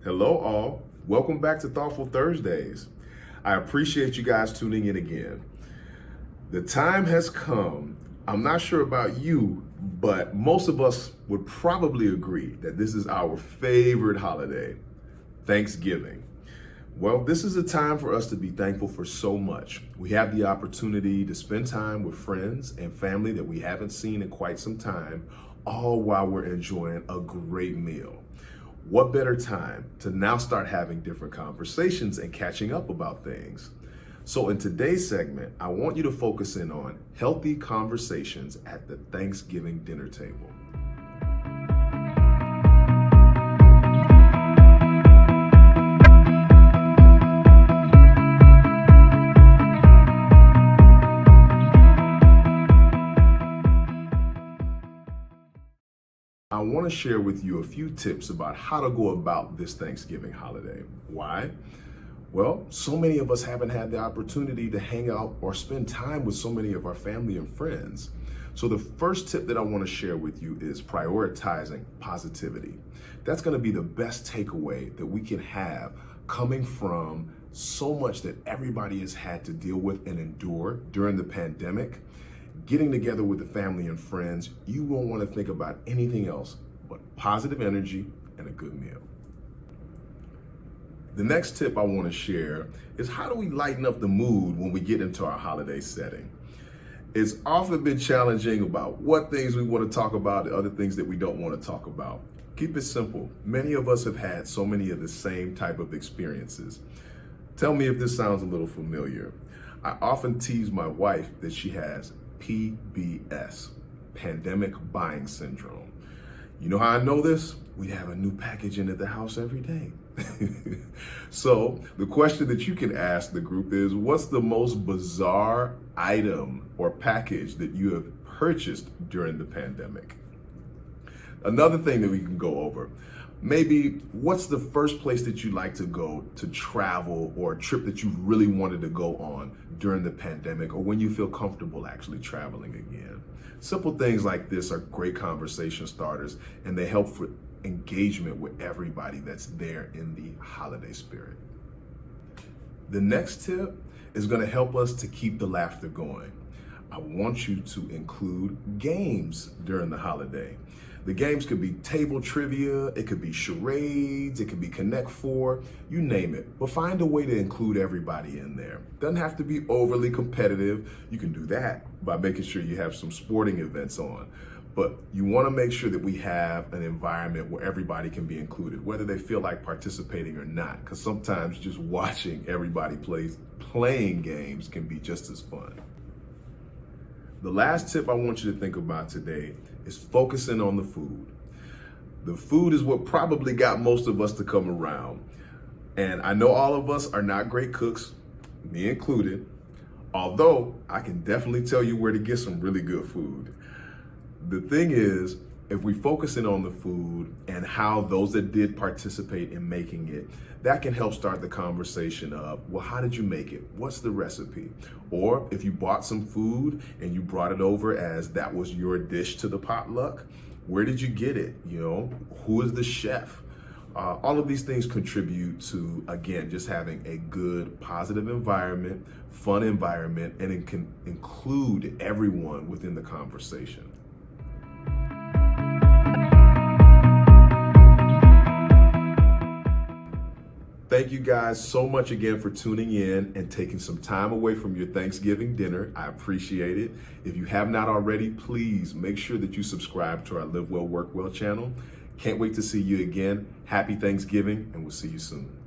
Hello, all. Welcome back to Thoughtful Thursdays. I appreciate you guys tuning in again. The time has come. I'm not sure about you, but most of us would probably agree that this is our favorite holiday, Thanksgiving. Well, this is a time for us to be thankful for so much. We have the opportunity to spend time with friends and family that we haven't seen in quite some time, all while we're enjoying a great meal. What better time to now start having different conversations and catching up about things? So in today's segment, I want you to focus in on healthy conversations at the Thanksgiving dinner table. I want to share with you a few tips about how to go about this Thanksgiving holiday. Why? Well, so many of us haven't had the opportunity to hang out or spend time with so many of our family and friends. So the first tip that I want to share with you is prioritizing positivity. That's going to be the best takeaway that we can have coming from so much that everybody has had to deal with and endure during the pandemic. Getting together with the family and friends, you won't want to think about anything else but positive energy and a good meal. The next tip I want to share is how do we lighten up the mood when we get into our holiday setting? It's often been challenging about what things we want to talk about and other things that we don't want to talk about. Keep it simple. Many of us have had so many of the same type of experiences. Tell me if this sounds a little familiar. I often tease my wife that she has PBS, pandemic buying syndrome. You know how I know this? We have a new package into the house every day. So the question that you can ask the group is, what's the most bizarre item or package that you have purchased during the pandemic? Another thing that we can go over, maybe what's the first place that you like to go to travel, or a trip that you really wanted to go on during the pandemic, or when you feel comfortable actually traveling again? Simple things like this are great conversation starters, and they help for engagement with everybody that's there in the holiday spirit. The next tip is going to help us to keep the laughter going. I want you to include games during the holiday. The games could be table trivia, it could be charades, it could be Connect Four, you name it. But find a way to include everybody in there. Doesn't have to be overly competitive. You can do that by making sure you have some sporting events on. But you want to make sure that we have an environment where everybody can be included, whether they feel like participating or not. Because sometimes just watching everybody playing games can be just as fun. The last tip I want you to think about today is focusing on the food. The food is what probably got most of us to come around. And I know all of us are not great cooks, me included, although I can definitely tell you where to get some really good food. The thing is, if we focus in on the food and how those that did participate in making it, that can help start the conversation of, well, how did you make it? What's the recipe? Or if you bought some food and you brought it over as that was your dish to the potluck, where did you get it? You know, who is the chef? All of these things contribute to, again, just having a good, positive environment, fun environment, and it can include everyone within the conversation. Thank you guys so much again for tuning in and taking some time away from your Thanksgiving dinner. I appreciate it. If you have not already, please make sure that you subscribe to our Live Well, Work Well channel. Can't wait to see you again. Happy Thanksgiving, and we'll see you soon.